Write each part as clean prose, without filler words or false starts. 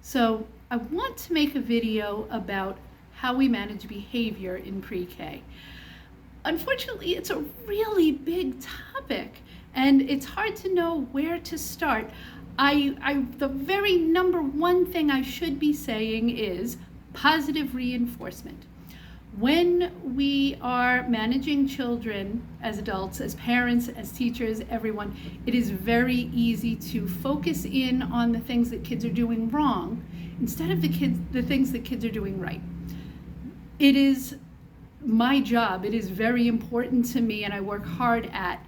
So I want to make a video about how we manage behavior in pre-K. Unfortunately, it's a really big topic and it's hard to know where to start. The very number one thing I should be saying is positive reinforcement. When we are managing children as adults, as parents, as teachers, everyone, it is very easy to focus in on the things that kids are doing wrong instead of the things that kids are doing right. It is my job, it is very important to me, and I work hard at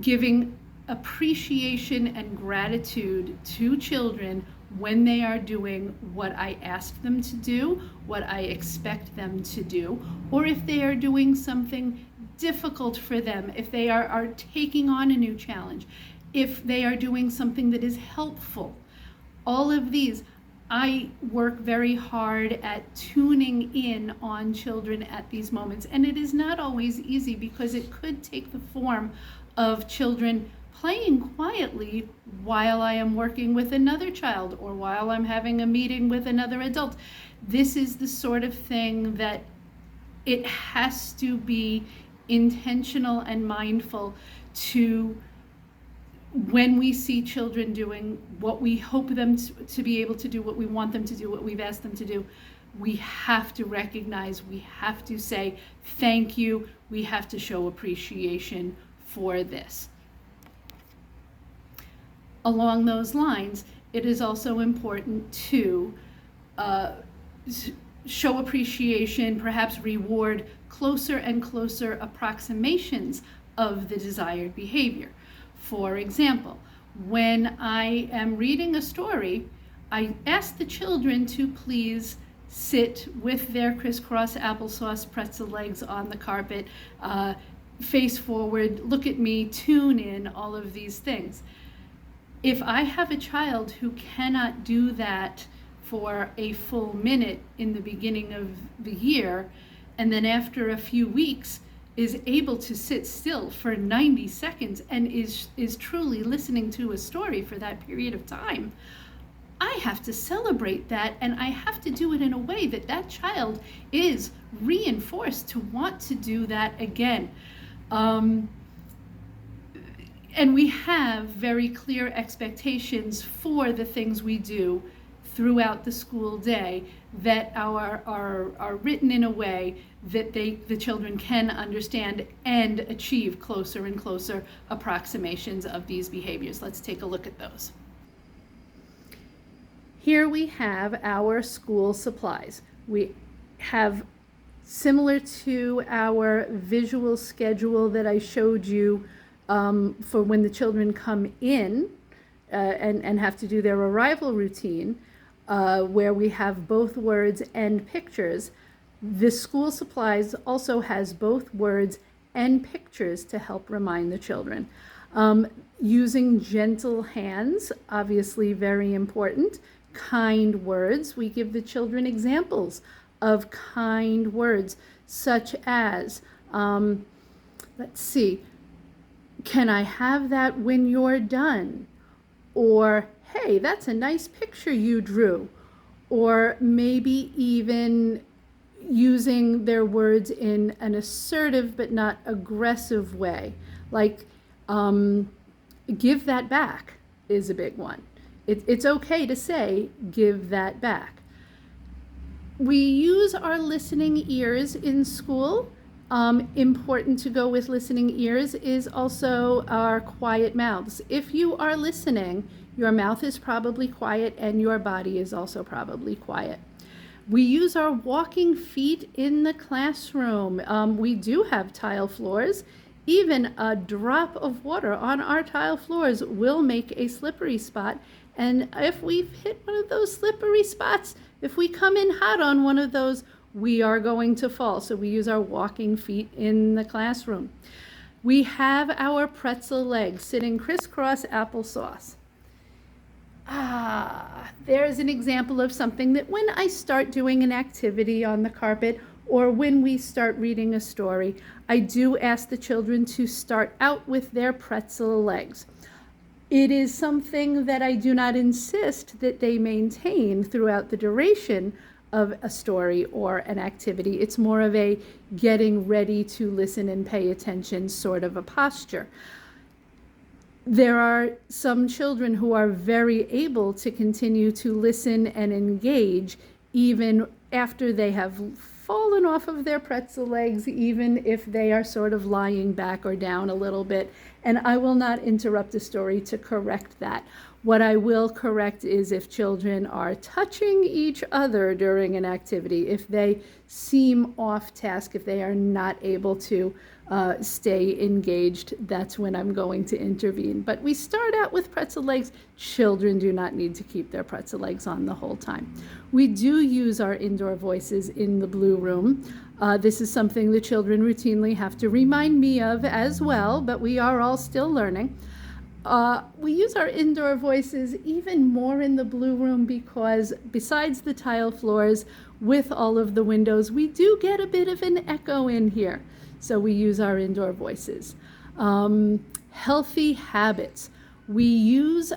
giving appreciation and gratitude to children when they are doing what I ask them to do, what I expect them to do, or if they are doing something difficult for them, if they are taking on a new challenge, if they are doing something that is helpful. All of these, I work very hard at tuning in on children at these moments. And it is not always easy because it could take the form of children playing quietly while I am working with another child or while I'm having a meeting with another adult. This is the sort of thing that it has to be intentional and mindful to, when we see children doing what we hope them to be able to do, what we want them to do, what we've asked them to do, we have to recognize, we have to say thank you, we have to show appreciation for this. Along those lines, it is also important to show appreciation, perhaps reward closer and closer approximations of the desired behavior. For example, when I am reading a story, I ask the children to please sit with their crisscross applesauce pretzel legs on the carpet, face forward, look at me, tune in, all of these things. If I have a child who cannot do that for a full minute in the beginning of the year, and then after a few weeks is able to sit still for 90 seconds and is truly listening to a story for that period of time, I have to celebrate that, and I have to do it in a way that that child is reinforced to want to do that again. And we have very clear expectations for the things we do throughout the school day that are written in a way that the children can understand and achieve closer and closer approximations of these behaviors. Let's take a look at those. Here we have our school supplies. We have, similar to our visual schedule that I showed you for when the children come in and have to do their arrival routine, where we have both words and pictures. The school supplies also has both words and pictures to help remind the children. Using gentle hands, obviously very important. Kind words, we give the children examples of kind words, such as, let's see, can I have that when you're done? Or, hey, that's a nice picture you drew. Or maybe even using their words in an assertive but not aggressive way. Like, give that back is a big one. It's okay to say, give that back. We use our listening ears in school. Important to go with listening ears is also our quiet mouths. If you are listening, your mouth is probably quiet and your body is also probably quiet. We use our walking feet in the classroom. We do have tile floors. Even a drop of water on our tile floors will make a slippery spot. And if we've hit one of those slippery spots, if we come in hot on one of those, we are going to fall. So we use our walking feet in the classroom. We have our pretzel legs sitting crisscross applesauce. There's an example of something that when I start doing an activity on the carpet or when we start reading a story, I do ask the children to start out with their pretzel legs. It is something that I do not insist that they maintain throughout the duration of a story or an activity. It's more of a getting ready to listen and pay attention sort of a posture. There are some children who are very able to continue to listen and engage even after they have fallen off of their pretzel legs, even if they are sort of lying back or down a little bit. And I will not interrupt a story to correct that. What I will correct is if children are touching each other during an activity, if they seem off task, if they are not able to stay engaged, that's when I'm going to intervene. But we start out with pretzel legs. Children do not need to keep their pretzel legs on the whole time. We do use our indoor voices in the Blue Room. This is something the children routinely have to remind me of as well, but we are all still learning. We use our indoor voices even more in the Blue Room because besides the tile floors with all of the windows, we do get a bit of an echo in here. So we use our indoor voices. Healthy habits. We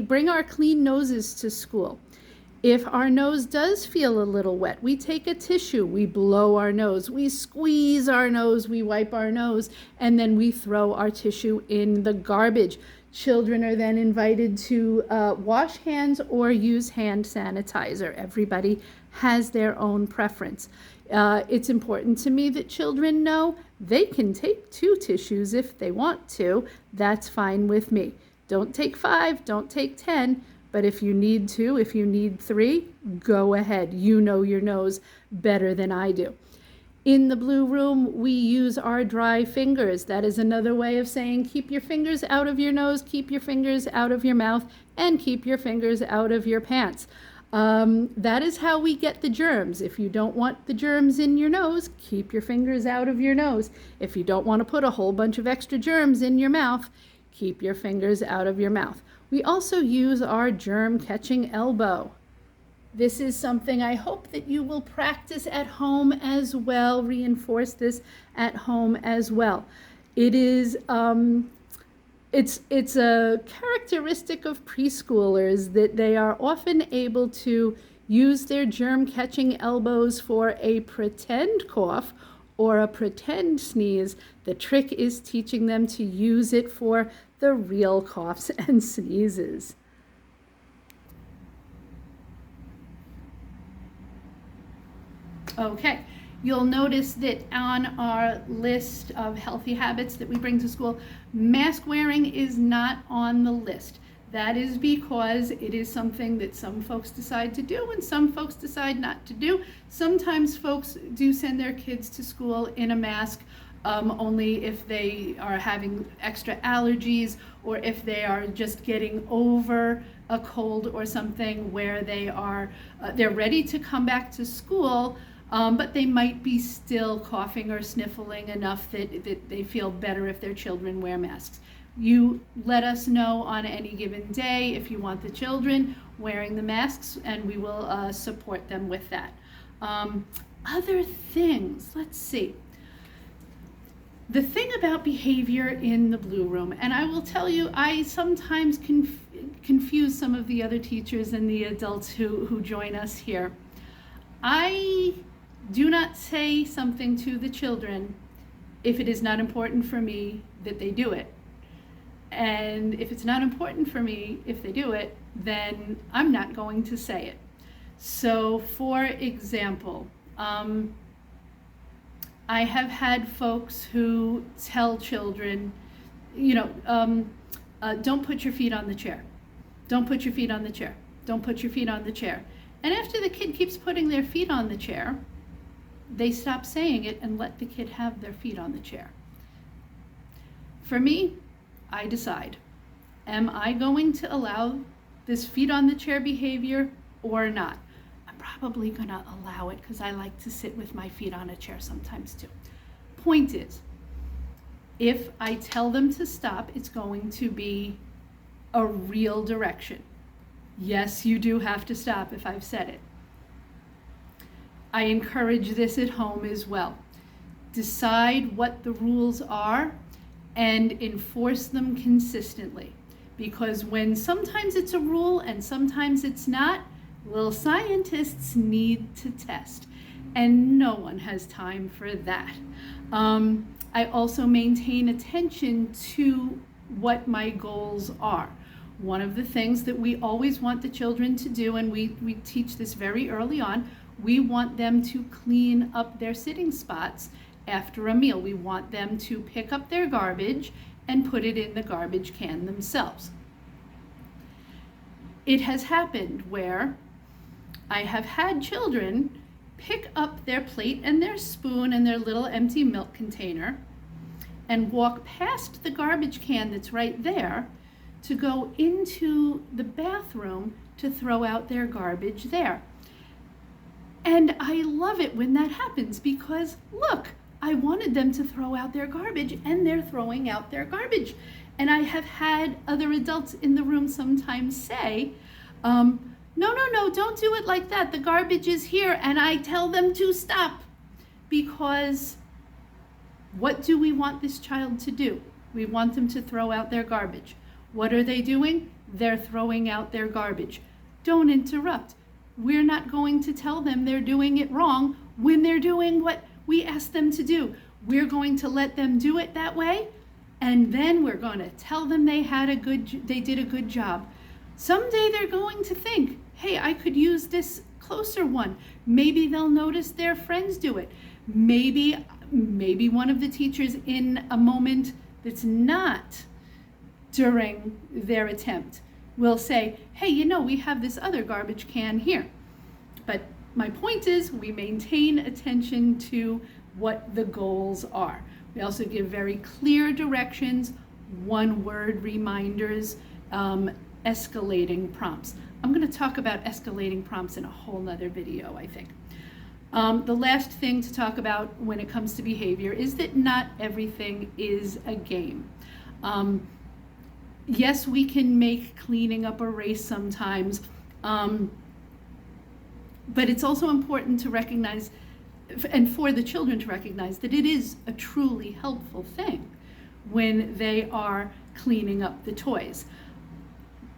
bring our clean noses to school. If our nose does feel a little wet, we take a tissue, we blow our nose, we squeeze our nose, we wipe our nose, and then we throw our tissue in the garbage. Children are then invited to wash hands or use hand sanitizer. Everybody has their own preference. It's important to me that children know they can take 2 tissues if they want to. That's fine with me. Don't take 5, don't take 10. But if you need 2, if you need 3, go ahead. You know your nose better than I do. In the Blue Room, we use our dry fingers. That is another way of saying keep your fingers out of your nose, keep your fingers out of your mouth, and keep your fingers out of your pants. That is how we get the germs. If you don't want the germs in your nose, keep your fingers out of your nose. If you don't want to put a whole bunch of extra germs in your mouth, keep your fingers out of your mouth. We also use our germ-catching elbow. This is something I hope that you will practice at home as well, reinforce this at home as well. It is, it's a characteristic of preschoolers that they are often able to use their germ-catching elbows for a pretend cough or a pretend sneeze. The trick is teaching them to use it for the real coughs and sneezes. Okay, you'll notice that on our list of healthy habits that we bring to school, mask wearing is not on the list. That is because it is something that some folks decide to do and some folks decide not to do. Sometimes folks do send their kids to school in a mask only if they are having extra allergies or if they are just getting over a cold or something where they're ready to come back to school, but they might be still coughing or sniffling enough that they feel better if their children wear masks. You let us know on any given day if you want the children wearing the masks, and we will support them with that. Other things, let's see. The thing about behavior in the Blue Room, and I will tell you, I sometimes confuse some of the other teachers and the adults who join us here. I do not say something to the children if it is not important for me that they do it. And if it's not important for me if they do it, then I'm not going to say it. So for example, I have had folks who tell children, don't put your feet on the chair. Don't put your feet on the chair. Don't put your feet on the chair. And after the kid keeps putting their feet on the chair, they stop saying it and let the kid have their feet on the chair. For me, I decide, am I going to allow this feet on the chair behavior or not? I'm probably going to allow it because I like to sit with my feet on a chair sometimes too. Point is, if I tell them to stop, it's going to be a real direction. Yes, you do have to stop if I've said it. I encourage this at home as well. Decide what the rules are and enforce them consistently. because when sometimes it's a rule and sometimes it's not, little scientists need to test, and no one has time for that. I also maintain attention to what my goals are. One of the things that we always want the children to do, and we teach this very early on, we want them to clean up their sitting spots after a meal. We want them to pick up their garbage and put it in the garbage can themselves. It has happened where I have had children pick up their plate and their spoon and their little empty milk container and walk past the garbage can that's right there to go into the bathroom to throw out their garbage there. And I love it when that happens, because look, I wanted them to throw out their garbage and they're throwing out their garbage. And I have had other adults in the room sometimes say, no, don't do it like that. The garbage is here. And I tell them to stop, because what do we want this child to do? We want them to throw out their garbage. What are they doing? They're throwing out their garbage. Don't interrupt. We're not going to tell them they're doing it wrong when they're doing what we asked them to do. We're going to let them do it that way, and then we're going to tell them they did a good job. Someday they're going to think, hey, I could use this closer one. Maybe they'll notice their friends do it. Maybe one of the teachers, in a moment that's not during their attempt, will say, hey, we have this other garbage can here. But my point is, we maintain attention to what the goals are. We also give very clear directions, one-word reminders, escalating prompts. I'm going to talk about escalating prompts in a whole nother video, I think. The last thing to talk about when it comes to behavior is that not everything is a game. Yes, we can make cleaning up a race sometimes, but it's also important to recognize, and for the children to recognize, that it is a truly helpful thing when they are cleaning up the toys.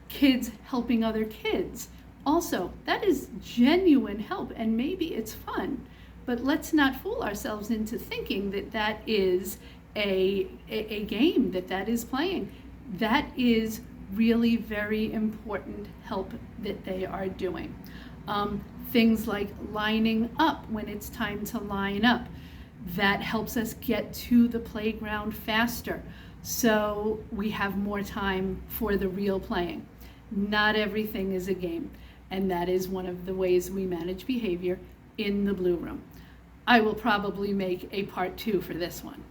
Kids helping other kids, also, that is genuine help, and maybe it's fun, but let's not fool ourselves into thinking that that is a game, that is playing. That is really very important help that they are doing. Things like lining up when it's time to line up. That helps us get to the playground faster, so we have more time for the real playing. Not everything is a game, and that is one of the ways we manage behavior in the Blue Room. I will probably make a part 2 for this one.